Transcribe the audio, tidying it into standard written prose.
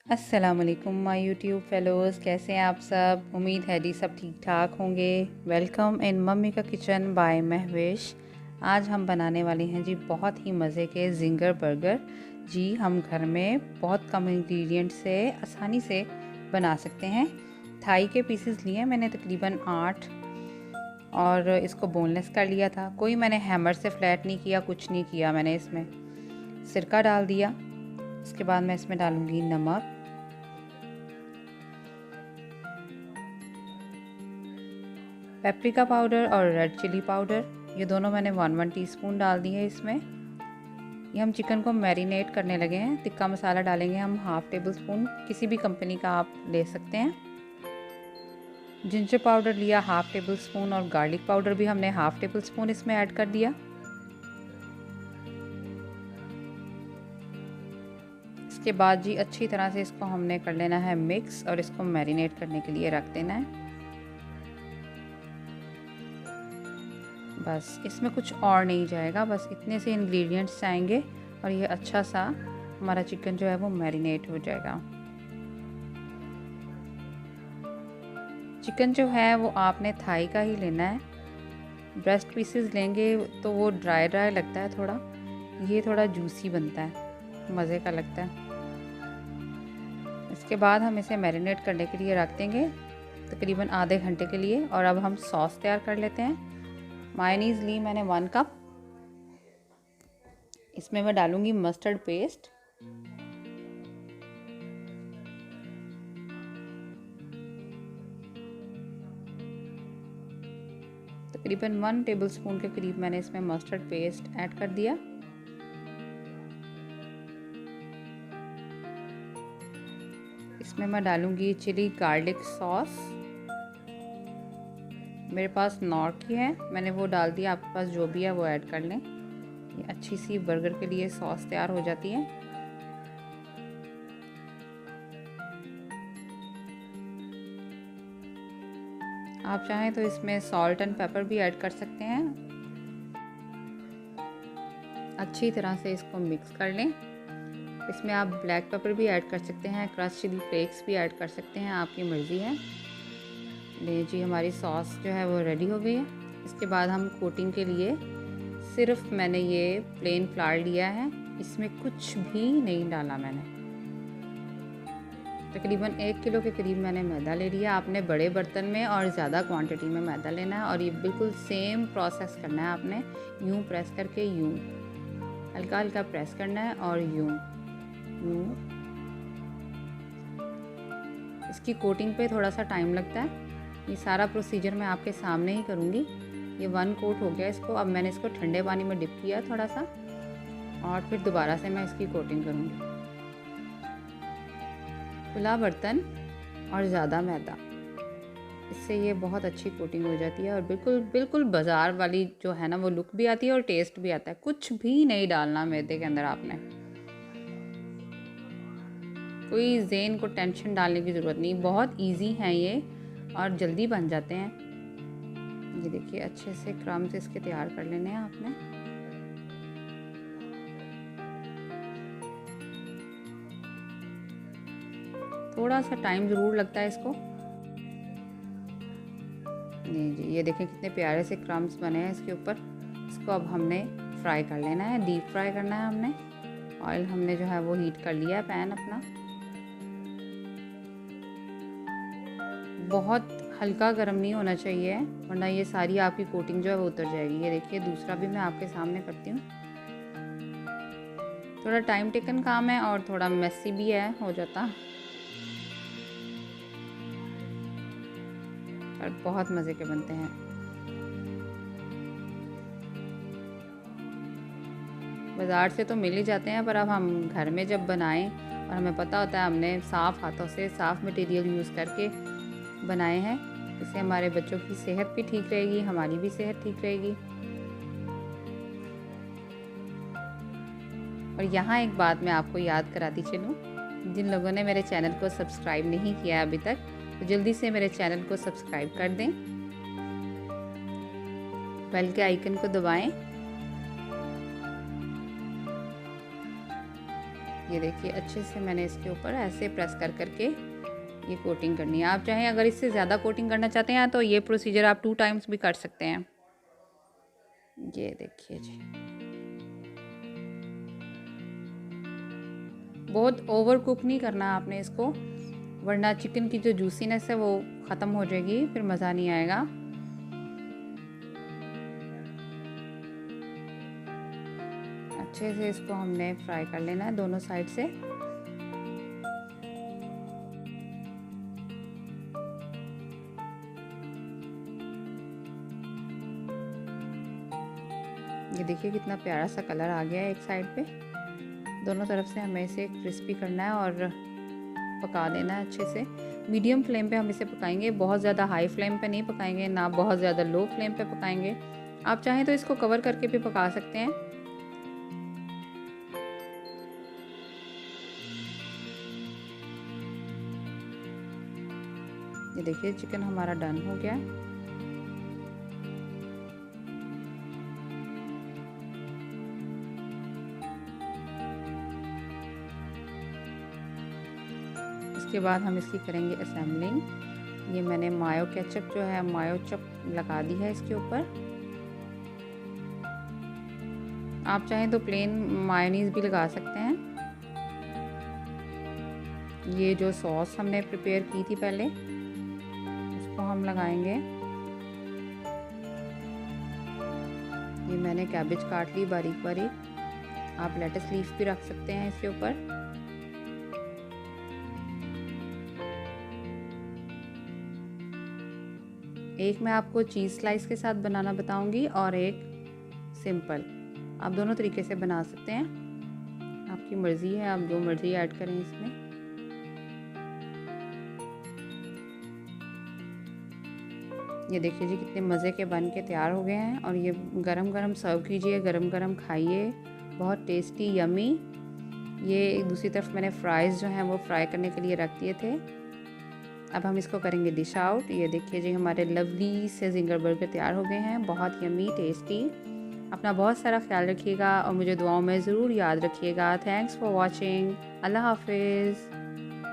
अस्सलाम वालेकुम my YouTube fellows, कैसे हैं आप सब। उम्मीद है जी सब ठीक ठाक होंगे। वेलकम इन मम्मी का किचन बाय महविश। आज हम बनाने वाले हैं जी बहुत ही मज़े के जिंगर बर्गर। जी हम घर में बहुत कम इंग्रेडिएंट से आसानी से बना सकते हैं। थाई के पीसेस लिए मैंने तकरीबन 8 और इसको बोनलेस कर लिया था। कोई मैंने हैमर से फ्लैट नहीं किया, कुछ नहीं किया। मैंने इसमें सिरका डाल दिया। इसके बाद मैं इसमें डालूंगी नमक, पेपरिका पाउडर और रेड चिली पाउडर, ये दोनों मैंने 1 टीस्पून डाल दिए हैं इसमें। ये हम चिकन को मैरिनेट करने लगे हैं। तिक्का मसाला डालेंगे हम 1/2 टेबल स्पून, किसी भी कंपनी का आप ले सकते हैं। जिंजर पाउडर लिया 1/2 टेबल स्पून और गार्लिक पाउडर भी हमने 1/2 टेबल स्पून इसमें ऐड कर दिया। इसके बाद जी अच्छी तरह से इसको हमने कर लेना है मिक्स और इसको मैरिनेट करने के लिए रख देना है। बस इसमें कुछ और नहीं जाएगा, बस इतने से इंग्रेडिएंट्स जाएंगे और ये अच्छा सा हमारा चिकन जो है वो मैरिनेट हो जाएगा। चिकन जो है वो आपने थाई का ही लेना है। ब्रेस्ट पीसेस लेंगे तो वो ड्राई ड्राई लगता है थोड़ा, ये थोड़ा जूसी बनता है, मज़े का लगता है। इसके बाद हम इसे मैरिनेट करने के लिए रख देंगे तकरीबन आधे घंटे के लिए। और अब हम सॉस तैयार कर लेते हैं। मायोनीज़ ली मैंने 1 कप। इसमें मैं डालूंगी मस्टर्ड पेस्ट, तकरीबन 1 टेबलस्पून के करीब मैंने इसमें मस्टर्ड पेस्ट ऐड कर दिया। इसमें मैं डालूंगी चिली गार्लिक सॉस। मेरे पास नॉर की है, मैंने वो डाल दिया। आपके पास जो भी है वो ऐड कर लें। ये अच्छी सी बर्गर के लिए सॉस तैयार हो जाती है। आप चाहें तो इसमें सॉल्ट एंड पेपर भी ऐड कर सकते हैं। अच्छी तरह से इसको मिक्स कर लें। इसमें आप ब्लैक पेपर भी ऐड कर सकते हैं, क्रश चिली फ्लेक्स भी ऐड कर सकते हैं, आपकी मर्ज़ी है। ले जी हमारी सॉस जो है वो रेडी हो गई है। इसके बाद हम कोटिंग के लिए सिर्फ मैंने ये प्लेन फ्लावर लिया है, इसमें कुछ भी नहीं डाला मैंने। तकरीबन 1 किलो के करीब मैंने मैदा ले लिया। आपने बड़े बर्तन में और ज़्यादा क्वांटिटी में मैदा लेना है और ये बिल्कुल सेम प्रोसेस करना है। आपने यूं प्रेस करके यूं हल्का हल्का प्रेस करना है और यूं यूं। इसकी कोटिंग पे थोड़ा सा टाइम लगता है। ये सारा प्रोसीजर मैं आपके सामने ही करूँगी। ये 1 कोट हो गया इसको। अब मैंने इसको ठंडे पानी में डिप किया थोड़ा सा और फिर दोबारा से मैं इसकी कोटिंग करूँगी। खुला बर्तन और ज़्यादा मैदा, इससे ये बहुत अच्छी कोटिंग हो जाती है और बिल्कुल बिल्कुल बाज़ार वाली जो है ना वो लुक भी आती है और टेस्ट भी आता है। कुछ भी नहीं डालना मैदे के अंदर। आपने कोई ज़हन को टेंशन डालने की ज़रूरत नहीं, बहुत इजी हैं ये और जल्दी बन जाते हैं। ये देखिए अच्छे से क्रम्स इसके तैयार कर लेने हैं आपने। थोड़ा सा टाइम ज़रूर लगता है इसको। नहीं जी, ये देखें कितने प्यारे से क्रम्स बने हैं इसके ऊपर। इसको अब हमने फ्राई कर लेना है, डीप फ्राई करना है हमने। ऑयल हमने जो है वो हीट कर लिया है, पैन अपना। बहुत हल्का गर्म नहीं होना चाहिए वरना ये सारी आपकी कोटिंग जो है वो उतर जाएगी। ये देखिए दूसरा भी मैं आपके सामने करती हूँ। थोड़ा टाइम टेकन काम है और थोड़ा मेसी भी है, हो जाता, पर बहुत मज़े के बनते हैं। बाज़ार से तो मिल ही जाते हैं, पर अब हम घर में जब बनाएं और हमें पता होता है हमने साफ़ हाथों से साफ़ मटेरियल यूज़ करके बनाए हैं, इससे हमारे बच्चों की सेहत भी ठीक रहेगी, हमारी भी सेहत ठीक रहेगी। और यहाँ एक बात मैं आपको याद कराती चलूँ, जिन लोगों ने मेरे चैनल को सब्सक्राइब नहीं किया अभी तक तो जल्दी से मेरे चैनल को सब्सक्राइब कर दें, बेल के आइकन को दबाएं ये देखिए अच्छे से मैंने इसके ऊपर ऐसे प्रेस कर करके ये कोटिंग करनी है। आप चाहें अगर इससे ज़्यादा कोटिंग करना चाहते हैं तो ये प्रोसीजर आप 2 टाइम्स भी कर सकते हैं। ये देखिए जी, बहुत ओवर कुक नहीं करना आपने इसको, वरना चिकन की जो जूसीनेस है वो ख़त्म हो जाएगी, फिर मज़ा नहीं आएगा। अच्छे से इसको हमने फ्राई कर लेना है दोनों साइड से। ये देखिए कितना प्यारा सा कलर आ गया है एक साइड पे। दोनों तरफ से हमें इसे क्रिस्पी करना है और पका लेना है अच्छे से। मीडियम फ्लेम पे हम इसे पकाएंगे, बहुत ज़्यादा हाई फ्लेम पे नहीं पकाएंगे, ना बहुत ज़्यादा लो फ्लेम पे पकाएंगे। आप चाहें तो इसको कवर करके भी पका सकते हैं। ये देखिए चिकन हमारा डन हो गया। इसके बाद हम इसकी करेंगे असेंबलिंग। ये मैंने मायो केचप जो है मायो चप लगा दी है इसके ऊपर। आप चाहें तो प्लेन मायोनीज भी लगा सकते हैं। ये जो सॉस हमने प्रिपेयर की थी पहले उसको हम लगाएंगे। ये मैंने कैबेज काट ली बारीक बारीक, आप लेट्स लीफ भी रख सकते हैं इसके ऊपर। एक मैं आपको चीज़ स्लाइस के साथ बनाना बताऊंगी और एक सिंपल। आप दोनों तरीके से बना सकते हैं, आपकी मर्ज़ी है, आप जो मर्ज़ी ऐड करें इसमें। ये देखिए जी कितने मज़े के बन के तैयार हो गए हैं और ये गरम गरम सर्व कीजिए, गरम गरम खाइए, बहुत टेस्टी यमी। ये दूसरी तरफ मैंने फ्राइज़ जो हैं वो फ्राई करने के लिए रख दिए थे। अब हम इसको करेंगे डिश आउट। ये देखिए जी हमारे लवली से ज़िंगर बर्गर तैयार हो गए हैं, बहुत यमी टेस्टी। अपना बहुत सारा ख्याल रखिएगा और मुझे दुआओं में ज़रूर याद रखिएगा। Thanks for watching. अल्लाह हाफिज़।